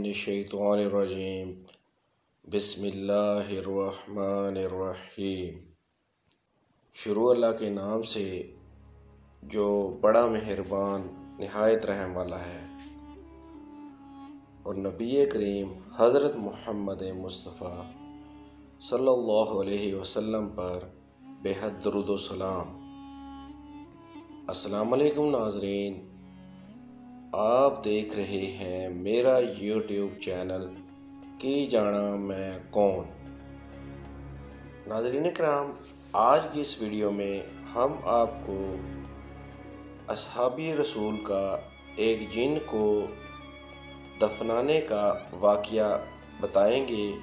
मिनश्शैतानिर्रजीम बिस्मिल्लाहिर्रहमानिर्रहीम। शुरू अल्लाह के नाम से जो बड़ा मेहरबान निहायत रहम वाला है। और नबी करीम हज़रत मोहम्मद मुस्तफ़ा सल्लल्लाहु अलैहि वसल्लम पर बेहद दरूद व सलाम। अस्सलाम वालेकुम नाज़रीन, आप देख रहे हैं मेरा यूट्यूब चैनल की जाना मैं कौन। नाज़रीन कराम, आज की इस वीडियो में हम आपको असहाबी रसूल का एक जिन को दफनाने का वाक़या बताएंगे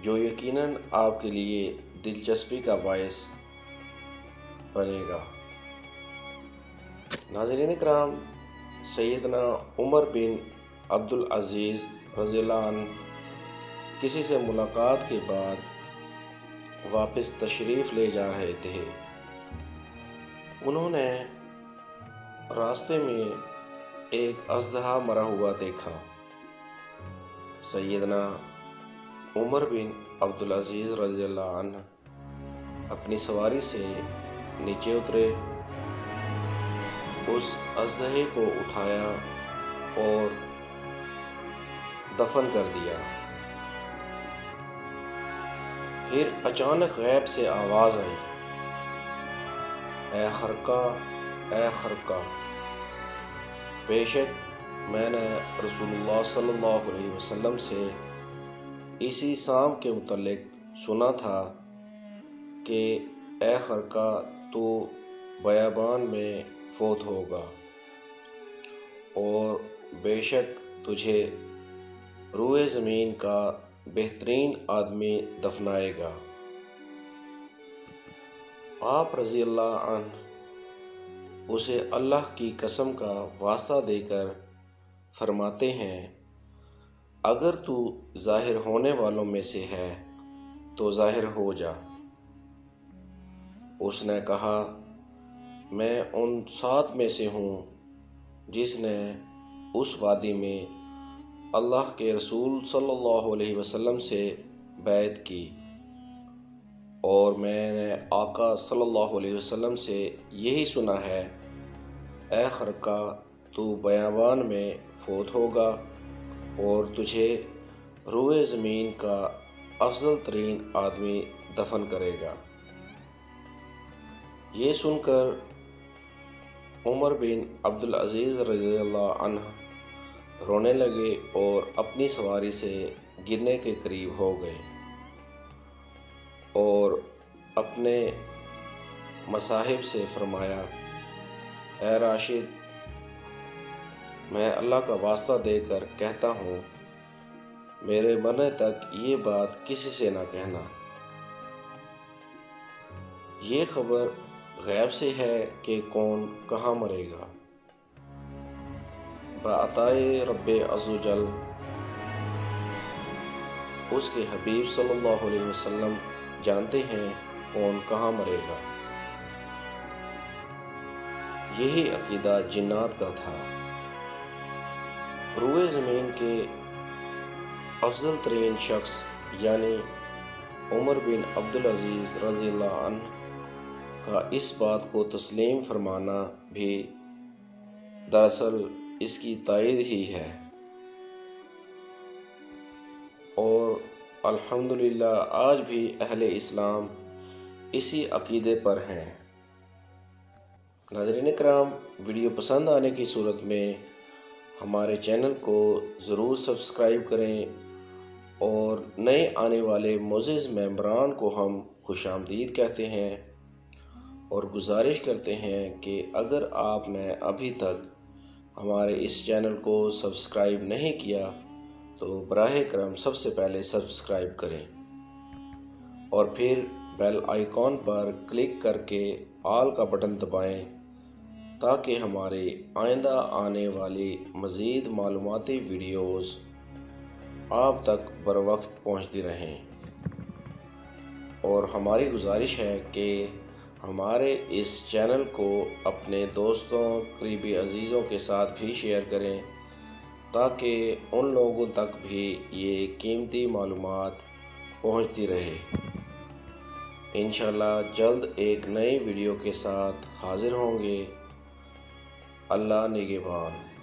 जो यकीनन आपके लिए दिलचस्पी का बायस बनेगा। नाज़रीन कराम, सैयदना उमर बिन अब्दुल अज़ीज़ रज़ियल्लाहु अन्हु किसी से मुलाकात के बाद वापस तशरीफ़ ले जा रहे थे। उन्होंने रास्ते में एक अज़दहा मरा हुआ देखा। सैयदना उमर बिन अब्दुल अज़ीज़ रज़ियल्लाहु अन्हु अपनी सवारी से नीचे उतरे, उस अज़दहे को उठाया और दफन कर दिया। फिर अचानक गैब से आवाज़ आई, ए खरका, ए खरका। बेशक मैंने रसूलुल्लाह सल्लल्लाहु अलैहि वसल्लम से इसी शाम के मुतल्लिक सुना था कि ए खरका तो बयाबान में फौत होगा और बेशक तुझे रूए ज़मीन का बेहतरीन आदमी दफनाएगा। आप रज़ी अल्लाह अन्हु उसे अल्लाह की कसम का वास्ता देकर फरमाते हैं, अगर तू ज़ाहिर होने वालों में से है तो ज़ाहिर हो जा। उसने कहा, मैं उन 7 में से हूँ जिसने उस वादी में अल्लाह के रसूल सल्लल्लाहु अलैहि वसल्लम से बैत की और मैंने आका सल्लल्लाहु अलैहि वसल्लम से यही सुना है, ए खरका तू बयाबान में फौत होगा और तुझे रूए ज़मीन का अफजल तरीन आदमी दफन करेगा। ये सुनकर उमर बिन अब्दुल अज़ीज़ रज़ियल्लाहु अन्हु रोने लगे और अपनी सवारी से गिरने के करीब हो गए और अपने मसाहिब से फरमाया, ए राशिद, मैं अल्लाह का वास्ता देकर कहता हूँ, मेरे मरने तक ये बात किसी से ना कहना। ये खबर गैब से है कि कौन कहाँ मरेगा। बाताए रब्बे अज़्ज़वजल उसके हबीब सल्लल्लाहु अलैहि वसल्लम जानते हैं कौन कहाँ मरेगा। यही अकीदा जिन्नात का था। रूए ज़मीन के अफजल तरीन शख्स यानी उमर बिन अब्दुल अज़ीज़ रज़ियल्लाहु अन्हु का इस बात को तस्लीम फरमाना भी दरअसल इसकी तायद ही है और अल्हम्दुलिल्लाह आज भी अहले इस्लाम इसी अकीदे पर हैं। नाज़रीन कराम, वीडियो पसंद आने की सूरत में हमारे चैनल को ज़रूर सब्सक्राइब करें और नए आने वाले मोअज़्ज़िज़ मेंबरान को हम खुशामदीद कहते हैं और गुजारिश करते हैं कि अगर आपने अभी तक हमारे इस चैनल को सब्सक्राइब नहीं किया तो बराह करम सबसे पहले सब्सक्राइब करें और फिर बेल आइकॉन पर क्लिक करके ऑल का बटन दबाएं ताकि हमारे आइंदा आने वाली मज़ीद मालूमाती वीडियोज़ आप तक बर वक्त पहुँचती रहें। और हमारी गुजारिश है कि हमारे इस चैनल को अपने दोस्तों, करीबी अजीज़ों के साथ भी शेयर करें تاکہ ان لوگوں تک بھی یہ قیمتی معلومات پہنچتی رہے۔ انشاءاللہ جلد ایک نئی ویڈیو کے ساتھ حاضر ہوں گے۔ اللہ نگہبان۔